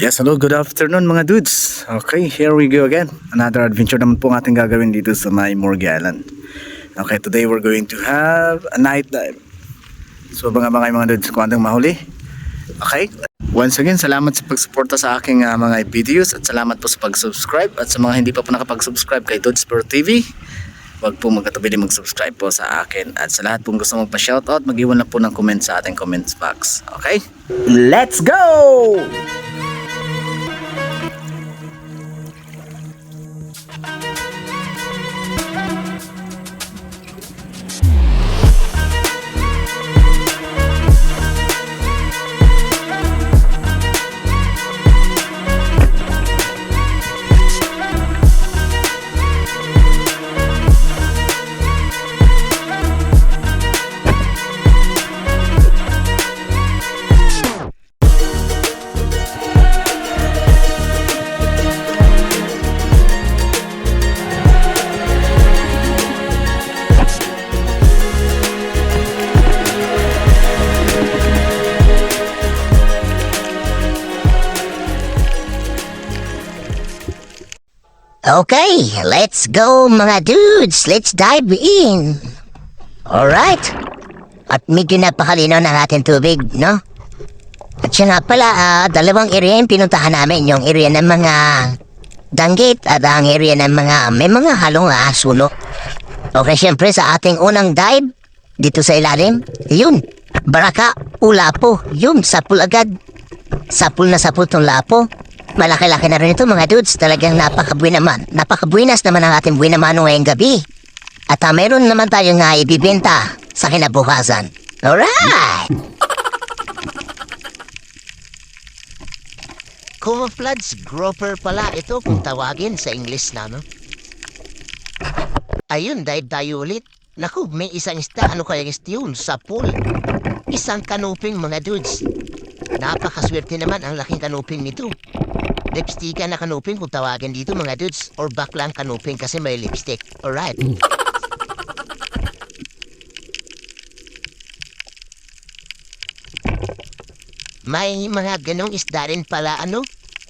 Yes, hello, good afternoon mga dudes. Okay, here we go again. Another adventure naman po ang ating gagawin dito sa may Morgue Island. Okay, today we're going to have a night dive. So mga dudes, kung anong mahuli. Okay, once again, salamat sa pagsuporta sa aking mga videos at salamat po sa pag-subscribe. At sa mga hindi pa po nakapag-subscribe kay Dudes Pro TV, wag po magkatubili mag-subscribe po sa akin. At sa lahat pong gusto magpa-shoutout, mag-iwan na po ng comment sa ating comments box. Okay, let's go! Okay, let's go mga dudes. Let's dive in. Alright. At medyo napakalinaw ng ating tubig, no? At siya nga pala, dalawang area yung pinuntahan namin. Yung area ng mga danggit at ang area ng may mga halong asuno. Okay, syempre sa ating unang dive, dito sa ilalim, yun, Baraka, Ulapo, yun, sapul agad. Sapul na sapul tong lapo. Malaki-laki na rin ito mga dudes. Talagang napakabuinas naman ang ating buwinamano ngayong gabi. At meron naman tayong ibibenta sa kinabukasan. Alright! Camouflage grouper pala ito kung tawagin sa English na, no? Ayun, dive tayo ulit. Naku, may isang isda. Ano kaya yun? Sa pool. Isang kanuping mga dudes. Napakaswerte naman ang laking kanuping nito. Lipstickan na kanuping kung tawagin dito mga dudes. Or baklang kanuping kasi may lipstick. Alright. May mga ganong isda rin pala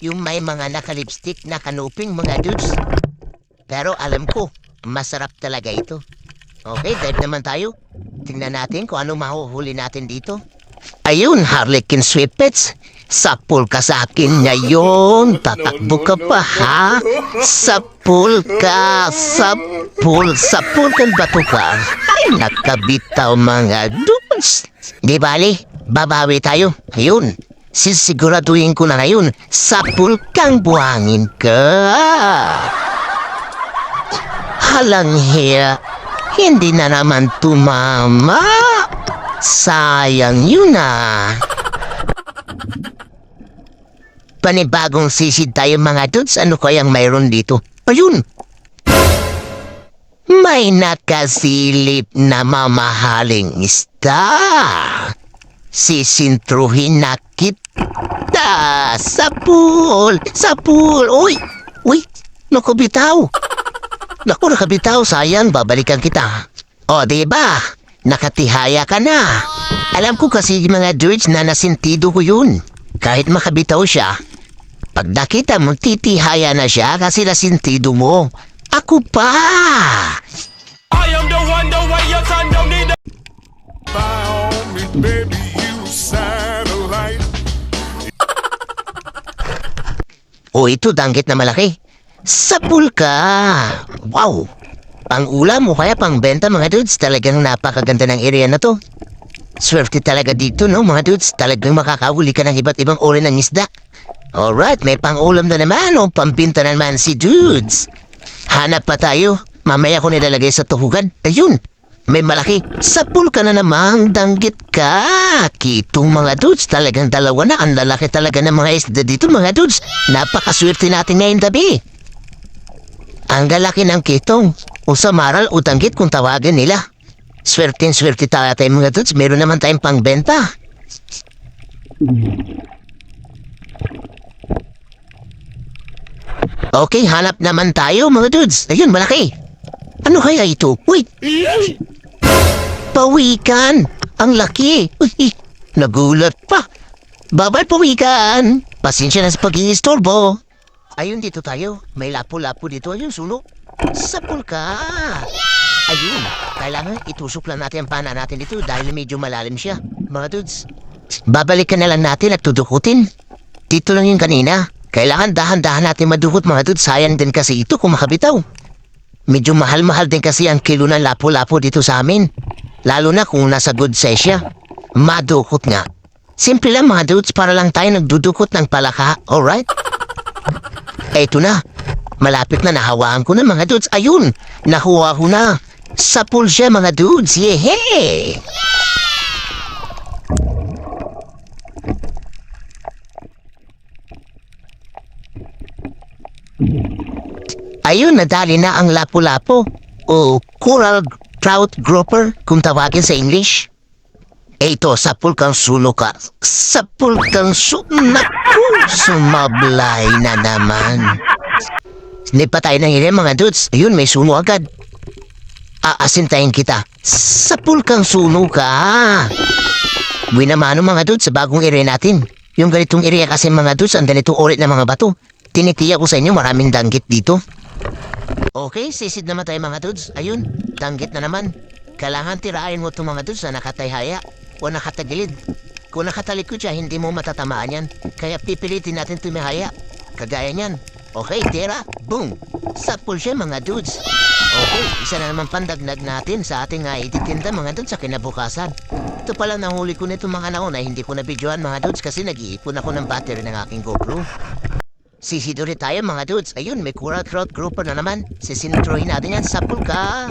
yung may mga nakalipstick na kanuping mga dudes. Pero alam ko, masarap talaga ito. Okay, dive naman tayo. Tingnan natin kung anong mahuhuli natin dito. Ayun, Harlequin Sweetpets. Sapul ka sa akin ngayon. Tatakbo ka pa, ha? Sapul ka. Sapul kan bato ka. Ay, nakabitaw mga dudes. Di bali, babawi tayo. Ayun, sisiguraduhin ko na ngayon. Sapul kang buhangin ka. Halang hiya. Hindi na naman tumama. Sayang yun Panibagong sisid tayo mga dudes. Ano kayang mayroon dito? Ayun! May nakasilip na mamahaling isda. Sisintruhin na kita. Sapul! Uy! Nakabitaw! Nakabitaw. Sayang, babalikan kita. O, diba? Nakatihaya ka na. Alam ko kasi mga dudes na nasintido ko yun. Kahit makabitaw siya, pag nakita mo, titihaya na siya kasi nasintido mo. Ako pa! I am the one, the way your son don't need a... By me, baby, you satellite. O ito, danggit na malaki. Sapul ka! Wow! Pang ulam mo kaya pang benta mga dudes. Talagang napakaganda ng area na to. Swerte talaga dito, no mga dudes. Talagang makakahuli ka ng iba't ibang uri ng isda. Alright, may pang ulam na naman o pambinta naman si dudes. Hanap pa tayo. Mamaya ko nilalagay sa tuhugan. Ayun, may malaki. Sapul ka na namang danggit ka. Kitong mga dudes, talagang dalawa na. Ang lalaki talaga ng mga isda dito mga dudes. Napakaswerte natin ngayong gabi. Ang lalaki ng kitong. O samaral o danggit kung tawagin nila. Swerte tayo mga dudes. Meron naman tayong pangbenta. Okay, hanap naman tayo mga dudes. Ayun, malaki. Ano kaya ito? Wait. Pawikan. Ang laki. Uy, nagulat pa. Babay pawikan. Pasensya na sa pag-iistorbo. Ayun, dito tayo. May lapo-lapo dito. Ayun, suno. Sapul ka. Ayun, kailangan itusok lang natin ang pana natin dito dahil medyo malalim siya. Mga dudes, babalikan na lang natin at tudukutin. Dito lang yung kanina. Kailangan dahan-dahan natin madukot mga dudes. Sayang din kasi ito kung makabitaw. Medyo mahal-mahal din kasi ang kilo ng lapo-lapo dito sa amin. Lalo na kung nasa good size siya. Madukot nga. Simple lang mga dudes, para lang tayo nagdudukot ng palaka. Alright? Eto na. Malapit na, nahawaan ko na mga dudes. Ayun, nakuha ko na. Sapul siya mga dudes. Yehey! Ayun, nadali na ang lapu-lapo o coral trout grouper kung tawagin sa English. Ito, sapul kang sulo ka. Sapul kang naku, sumablay na naman. Hindi pa tayo nangyari mga dudes. Ayun, may suno agad. Aasintayin kita. Sapul kang suno ka. Winamano mga dudes sa bagong area natin. Yung ganitong area kasi mga dudes, ang ganitong orit na mga bato. Tinitiya ko sa inyo, maraming danggit dito. Okay, sisid naman tayo mga dudes. Ayun, danggit na naman. Kailangan tirain mo itong mga dudes na nakatayhaya o nakatagilid. Kung nakatalikod siya, hindi mo matatamaan yan. Kaya pipilitin natin tumihaya. Kagaya niyan. Okay, tira. Boom. Sapul siya mga dudes. Okay, isa na naman pandagdag natin sa ating ititinda mga dudes sa kinabukasan. Ito pala nahuli ko nito mga naon ay hindi ko nabidyoan mga dudes kasi nag-iipon ako ng battery ng aking GoPro. Sisid ulit tayo mga dudes. Ayun, may coral trout grouper na naman. Sisinutrohin natin yan. Sapul ka.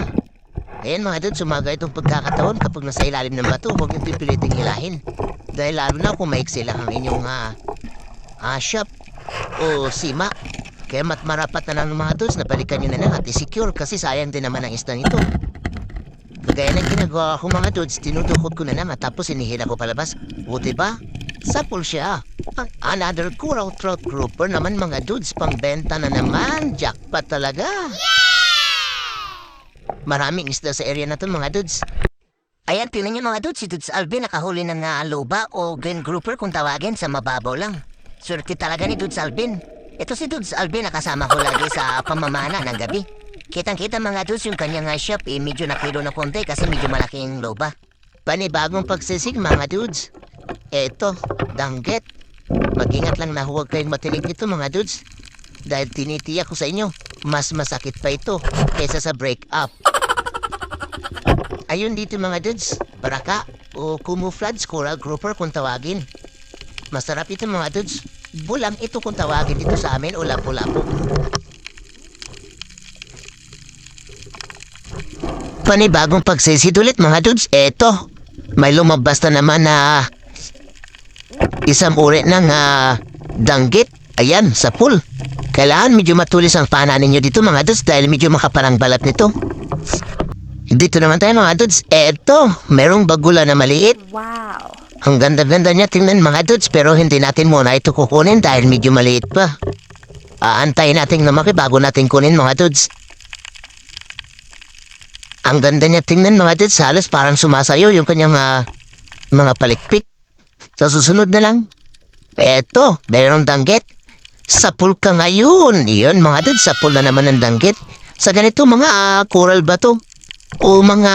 Ayan mga dudes, sumaga itong pagkakataon kapag nasa ilalim ng bato, huwag yung pipiliting hilahin. Dahil lalo na kung maiksi lang ang inyong shop o sima. Kaya marapat na lang ng mga dudes na balikan nyo na lang at i-secure kasi sayang din naman ang isda nito. Kagaya ng ginagawa ko mga dudes, tinudukot ko na lang at tapos inihila ko palabas. Buti ba? Sapul siya. Another coral trout grouper naman mga dudes, pangbenta na naman. Jackpot talaga. Maraming isda sa area na to mga dudes. Ayan, tingnan nyo mga dudes, si Dudes Alvin nakahuli ng loba o green grouper kung tawagin sa mababaw lang. Swerte talaga ni Dudes Alvin. Ito si Dudes Alvin nakasama ko lagi sa pamamana ng gabi. Kitang-kita mga dudes yung kanyang shop medyo nakilo na konti kasi medyo malaking loba. Panibagong pagsisig mga dudes. Eto, danggit. Mag-ingat lang na huwag kayong matinig nito mga dudes. Dahil tinitiyak ko sa inyo, mas masakit pa ito kaysa sa break up. Ayun dito mga dudes, baraka o camouflage coral grouper kung tawagin. Masarap ito mga dudes. Bulang ito kung tawagin dito sa amin o lapo-lapo. Panibagong pagsisid ulit mga dudes. Eto, may lumabas na naman na isang uri ng danggit. Ayan, sa pool. Kailangan medyo matulis ang pana ninyo dito mga dudes dahil medyo makaparang balat nito. Dito naman tayo mga dudes. Eto, merong bagula na maliit. Wow. Ang ganda-ganda niya tingnan mga dudes pero hindi natin muna ito kukunin dahil medyo maliit pa. Aantayin natin lumaki bago natin kunin mga dudes. Ang ganda niya tingnan mga dudes, halos parang sumasayo yung kanyang mga palikpik. Sa susunod na lang. Eto, merong danggit. Sapul ka ngayon. Iyon mga dudes, sapul na naman ang danggit. Sa ganito mga coral bato o mga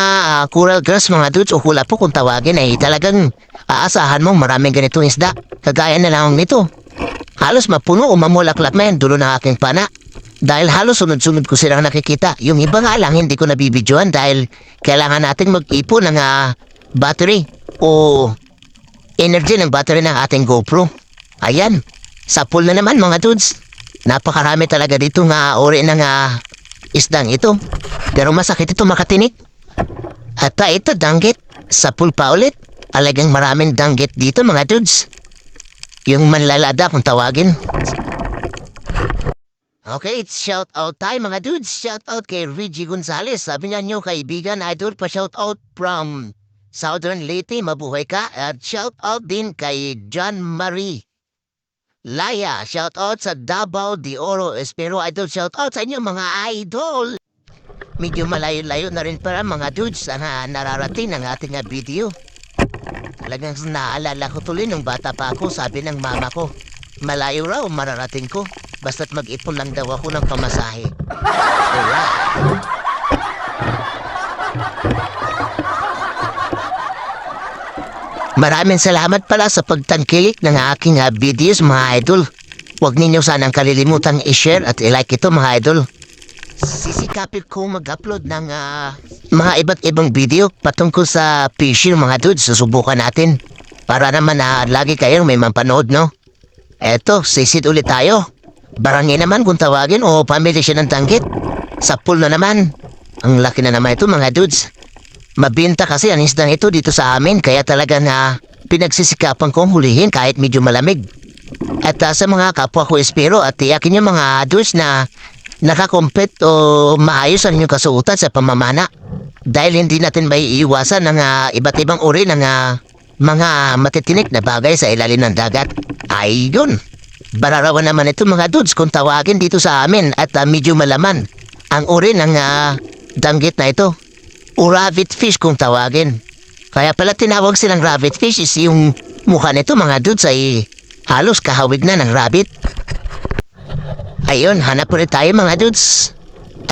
coral grass mga dudes o hula po kung tawagin ay talagang aasahan mong maraming ganitong isda. Kagaya na lang nito. Halos mapuno o mamulaklak na yan dulo ng aking pana. Dahil halos sunod-sunod ko silang nakikita. Yung iba nga lang hindi ko nabibidyoan dahil kailangan natin mag-ipon ng battery o energy ng battery ng ating GoPro. Ayan, sapul na naman mga dudes. Napakarami talaga dito nga ori ng isdang ito. Pero masakit ito makatinik. At ito danggit. Sa pool pa ulit. Alagang maraming danggit dito mga dudes. Yung manlalada kung tawagin. Okay, it's shout out time mga dudes. Shout out kay Reggie Gonzalez. Sabi niya nyo kaibigan, idol pa shout out from Southern Leyte, mabuhay ka. At shout out din kay John Marie Laya. Shout out sa Davao de Oro. Espero idol shout out sa inyo mga idol. Medyo malayo-layo na rin para mga dudes na nararating ng ating video. Talagang naalala ko tuloy nung bata pa ako, sabi ng mama ko, malayo raw mararating ko. Basta't mag-ipon lang daw ako ng pamasahe. Alright. Maraming salamat pala sa pagtangkilik ng aking videos mga idol. Huwag ninyo sanang kalilimutan i-share at i-like ito mga idol. Sisikapin ko mag-upload ng mga iba't ibang video patungkol sa fishing mga dudes. Susubukan natin para naman lagi kayong may mapanood, no? Eto, sisid ulit tayo. Barangay naman kung tawagin o family siya ng tanggit. Sa pool na naman. Ang laki na naman ito mga dudes. Mabinta kasi ang isdang ito dito sa amin kaya talaga pinagsisikapan kong hulihin kahit medyo malamig. At sa mga kapwa ko espero at tiyakin yung mga dudes na nakakompet o maayos ang inyong kasuotan sa pamamana. Dahil hindi natin may iiwasan ng iba't ibang uri ng mga matitinik na bagay sa ilalim ng dagat. Ay yun. Bararawan naman ito mga dudes kung tawagin dito sa amin at medyo malaman ang uri ng danggit na ito. O rabbit fish kung tawagin. Kaya pala tinawag silang rabbit fish is yung mukha nito mga dudes ay halos kahawig na ng rabbit. Ayun, hanap ulit tayo mga dudes.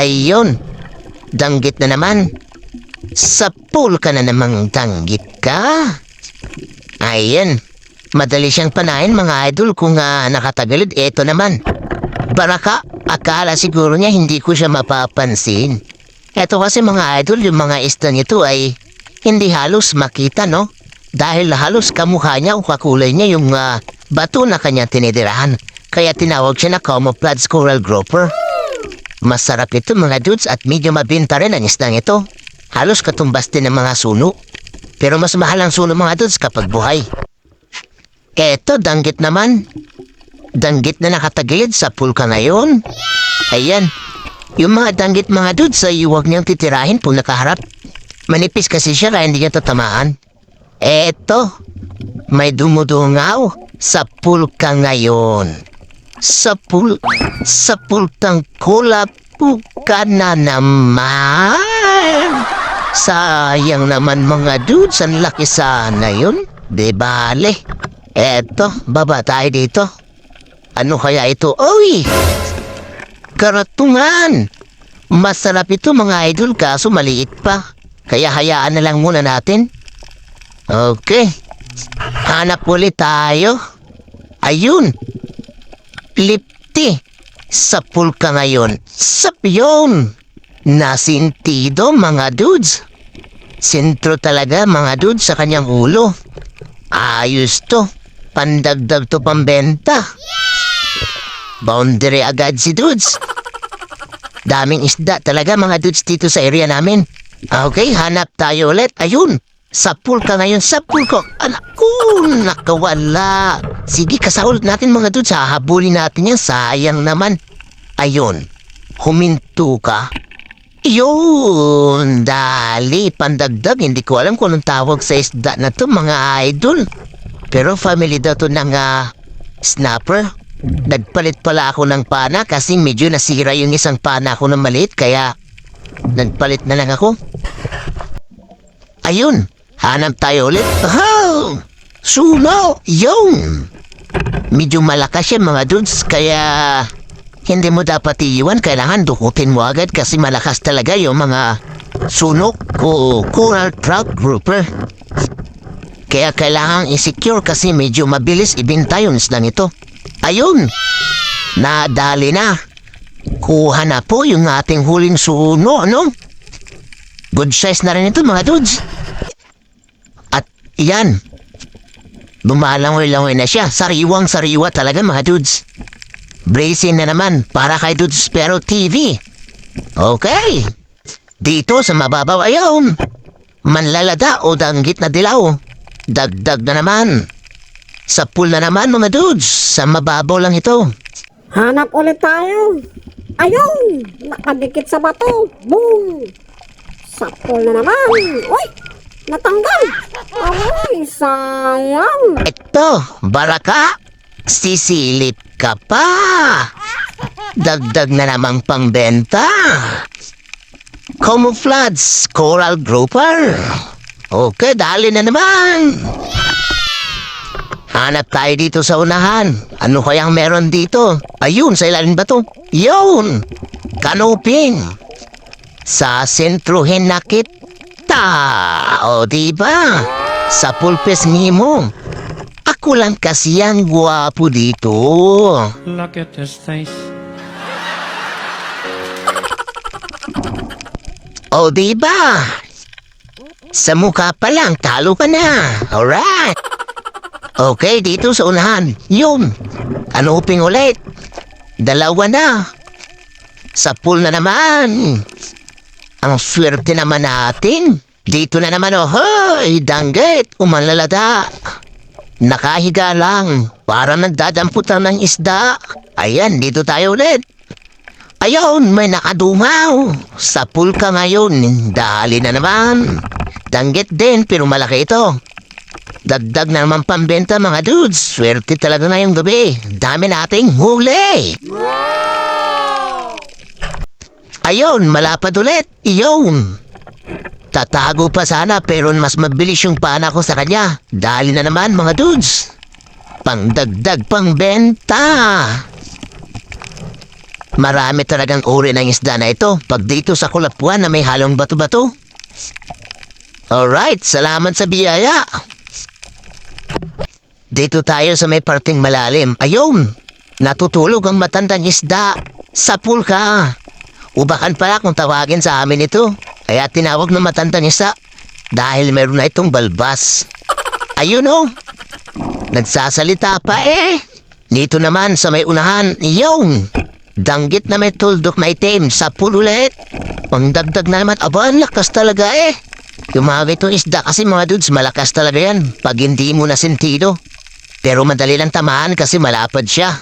Ayun, danggit na naman. Sa pool ka na namang danggit ka. Ayun, madali siyang panahin mga idol kung nakatagilid. Eto naman, baraka, akala siguro niya hindi ko siya mapapansin. Eto kasi mga idol, yung mga isda nito ay hindi halos makita, no? Dahil halos kamukha niya o kakulay niya yung bato na kanya tinidirahan. Kaya tinawag siya na camouflage coral grouper. Masarap ito mga dudes at medyo mabinta rin ang isdang ito. Halos katumbas din ng mga suno. Pero mas mahal ang suno mga dudes kapag buhay. Eto, danggit naman. Danggit na nakatagilid sa pool ka ngayon. Ayan. Yung mga danggit mga dudes ay huwag niyang titirahin kung nakaharap. Manipis kasi siya kaya hindi niya tatamaan. Eto, may dumudungaw sa pool ka ngayon. Sa pool tangkulap ka na naman. Sayang naman mga dudes, ang laki sana yun. Di bale. Eto, baba tayo dito. Ano kaya ito? Oy! Karatungan! Masarap ito mga idol kaso maliit pa. Kaya hayaan na lang muna natin. Okay. Hanap ulit tayo. Ayun. Lipti. Sa pool ka ngayon. Sapyon. Nasintido mga dudes. Sentro talaga mga dudes sa kanyang ulo. Ayos to. Pandagdag to pambenta. Boundary agad si dudes. Daming isda talaga mga dudes dito sa area namin. Okay, hanap tayo ulit. Ayun. Sa pool ka ngayon, sa pool ko. Anak ko, nakawala. Sige, kasahulot natin mga dudes. Hahabulin natin yan. Sayang naman. Ayun. Huminto ka. Yun. Dali, pandagdag. Hindi ko alam kung anong tawag sa isda na to mga idol. Pero family daw to ng snapper. Nagpalit pala ako ng pana kasi medyo nasira yung isang pana ko na maliit. Kaya nagpalit na lang ako. Ayun. Hanap tayo ulit. Oh! Suno! Yung! Medyo malakas yan mga dudes, kaya hindi mo dapat iiwan. Kailangan dukutin mo agad kasi malakas talaga yung mga sunok o coral trout grouper. Kaya kailangan i-secure kasi medyo mabilis ibinta yung islang ito. Ayun! Nadali na. Kuha na po yung ating huling suno, ano? Good size na rin ito mga dudes. Iyan. Bumalangoy-langoy na siya. Sariwang-sariwa talaga mga dudes. Bracing na naman para kay Dudes Pero TV. Okay. Dito sa mababaw ayon. Manlalada o danggit na dilaw. Dagdag na naman. Sa pool na naman mga dudes. Sa mababaw lang ito. Hanap ulit tayo. Ayun! Nakadikit sa bato. Boom! Sa pool na naman. Uy! Natanggal! Ay, sayang! Ito, baraka. Sisilip ka pa. Dagdag na namang pangbenta. Camouflage coral grouper. Okay, dali na naman. Hanap tayo dito sa unahan. Ano kayang meron dito? Ayun, sa ilalim ba to? Yun! Kanoping. Sa sentruhin na kita. O diba? Sa pulpes mo. Ako lang kasi ang gwapo dito. Look at his face. O diba? Sa mukha pa lang, talo ka na. Alright. Okay, dito sa unahan. Yun. Kanoping ulit. Dalawa na. Sa pool na naman. Ang swerte naman natin. Dito na naman, hoy, danggit, umanlalada. Nakahiga lang, para nagdadamputan ng isda. Ayan, dito tayo ulit. Ayun, may nakadumaw. Sa pool ka ngayon, dali na naman. Danggit din, pero malaki ito. Dagdag na naman pambenta mga dudes. Swerte talaga na yung gabi. Dami nating huli. Ayun, malapad ulit. Iyon. Tatago pa sana pero mas mabilis yung pana ko sa kanya. Dali na naman mga dudes. Pangdagdag pang benta. Marami talagang uri ng isda na ito. Pag dito sa Kulapuan na may halong bato-bato. Alright, salamat sa biyaya. Dito tayo sa may parting malalim. Ayun, natutulog ang matandang isda. Sa pool ka. Ubakan pala kung tawagin sa amin ito. Kaya tinawag ng matandang isa dahil meron na itong balbas. Ayun o. Nagsasalita pa eh. Dito naman sa may unahan, yung danggit na may tuldok na itim sa pool ulit. Ang dagdag na naman, aba, ang lakas talaga eh. Yung mga itong isda kasi mga dudes, malakas talaga yan pag hindi mo na sentido. Pero madali lang tamaan kasi malapad siya.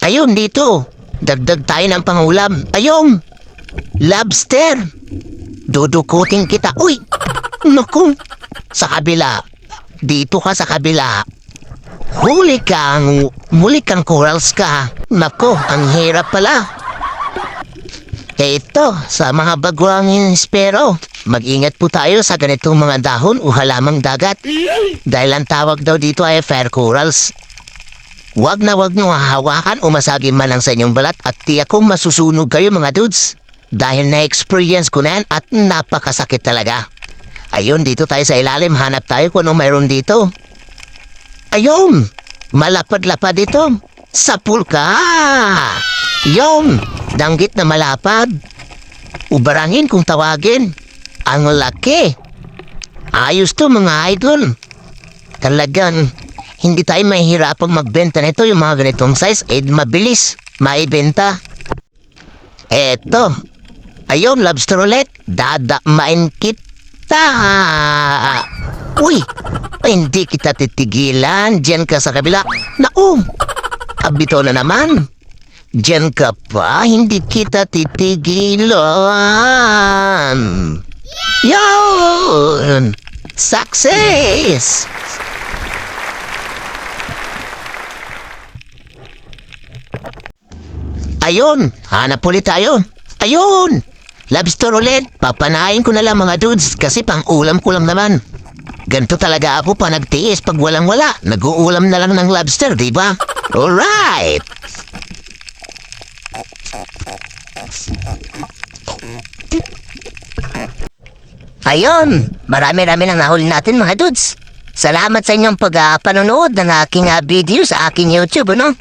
Ayun, dito. Dagdag tayo ng pangulam. Ayun! Lobster! Dudukutin kita. Uy! Naku! Sa kabila. Dito ka sa kabila. Muli kang corals ka. Naku, ang hirap pala. Ito, sa mga baguang espero. Mag-ingat po tayo sa ganitong mga dahon o halamang dagat. Dahil ang tawag daw dito ay fair corals. Wag na wag nyo hahawakan o masagin man lang sa inyong balat at tiyak kong masusunog kayo mga dudes. Dahil na-experience ko na yan at napakasakit talaga. Ayun, dito tayo sa ilalim. Hanap tayo kung anong mayroon dito. Ayun! Malapad-lapad ito. Sa pool ka! Yun! Danggit na malapad. Ubarangin kung tawagin. Ang laki. Ayos to mga idol. Talagang hindi tayo mahihirapang magbenta nito. Yung mga ganitong size, mabilis maibenta. Eto. Ayun, lobster ulit. Dadamain kita. Uy, hindi kita titigilan. Diyan ka sa kabila. Naku, abito na naman. Diyan ka pa, hindi kita titigilan. Yun! Success! Ayun, hanap ulit tayo. Ayun! Lobster ulit. Papanain ko na lang mga dudes kasi pang ulam ko lang naman. Ganito talaga ako pa nagtiis pag walang-wala. Nag-uulam na lang ng lobster, di ba? Alright! Ayun! Marami-rami nang nahuli natin mga dudes. Salamat sa inyong panonood ng aking video sa aking YouTube, ano?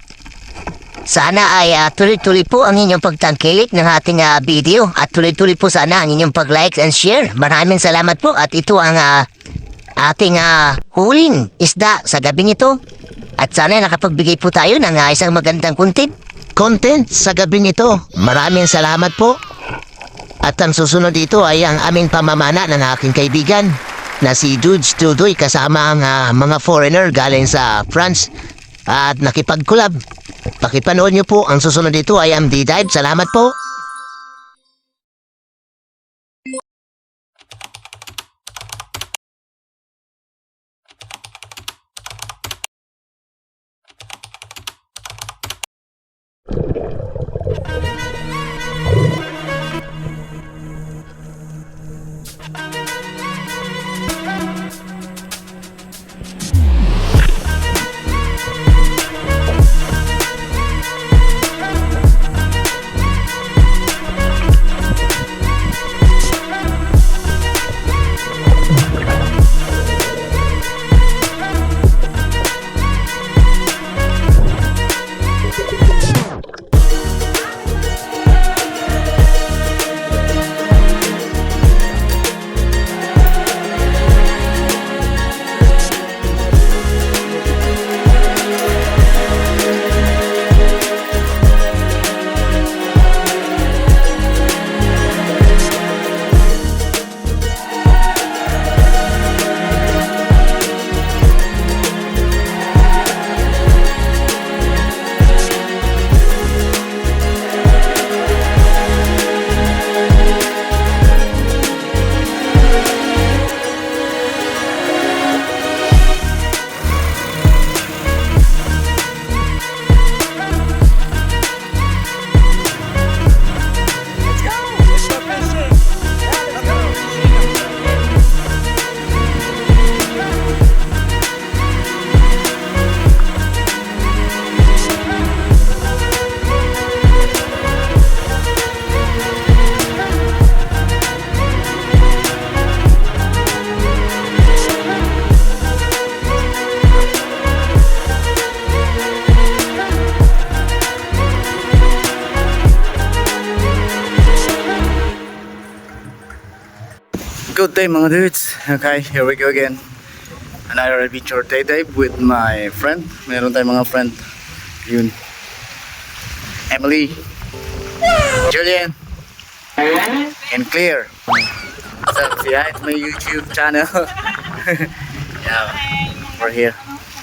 Sana ay tuloy-tuloy po ang inyong pagtangkilik ng ating video at tuloy-tuloy po sana ang inyong pag-like and share. Maraming salamat po at ito ang ating huling isda sa gabing ito. At sana nakapagbigay po tayo ng isang magandang content content sa gabing ito. Maraming salamat po. At ang susunod dito ay ang aming pamamana ng aking kaibigan na si Dudes Tudoy kasama ang mga foreigner galing sa France at nakipag-collab. Pakipanood nyo po. Ang susunod dito ay ang D-Dive. Salamat po. Good day mga dudes. Okay, here we go again. Another adventure day dive with my friend. Meron tayong mga friend. Yun. Emily. Julian. And Claire. What's up? Say hi to my YouTube channel. Yeah, we're here.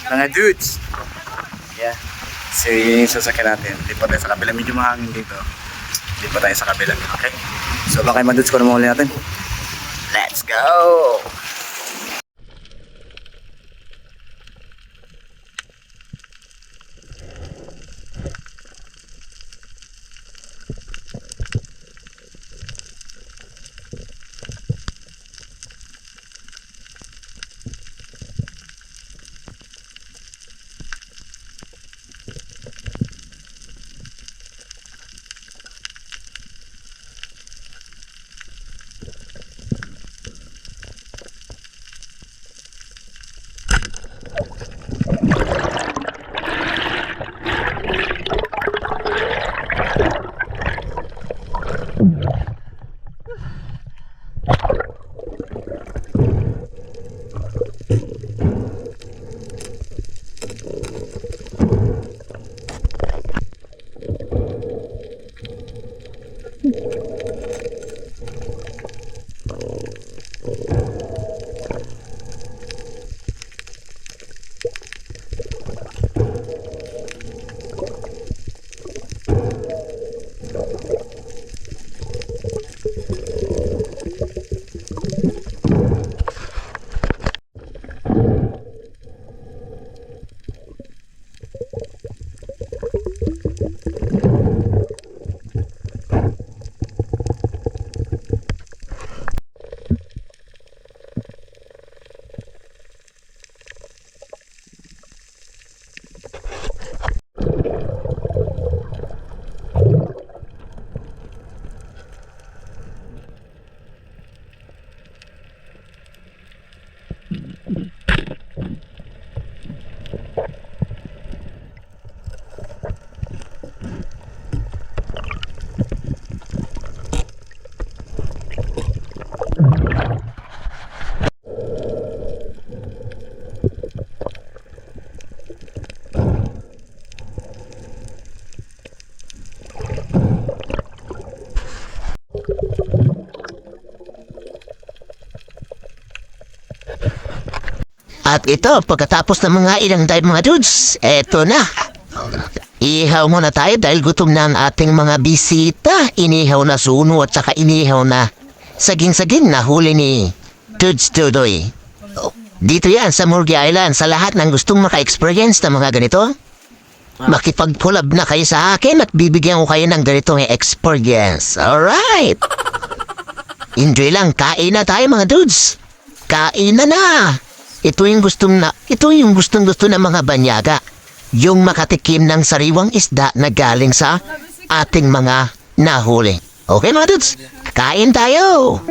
Mga dudes. Yeah. So yun yung sasakyan natin. Di pa tayo sa kabila. Medyo mahangin dito. Di pa tayo sa kabila. Okay. So baka mga dudes ko na mahuli natin. Let's go! ito, pagkatapos ng mga ilang dive mga dudes, eto na. Ihaw muna tayo dahil gutom na ang ating mga bisita. Inihaw na suno at saka inihaw na saging-saging na huli ni Dudes Dudoy. Dito yan sa Murgi Island, sa lahat ng gustong maka-experience ng mga ganito. Makipag-collab na kayo sa akin at bibigyan ko kayo ng ganitong experience. Alright! Enjoy lang, kain na tayo mga dudes. Kain na. Ito yung gustong gusto ng mga banyaga. Yung makatikim ng sariwang isda na galing sa ating mga nahuli. Okay mga dudes, kain tayo!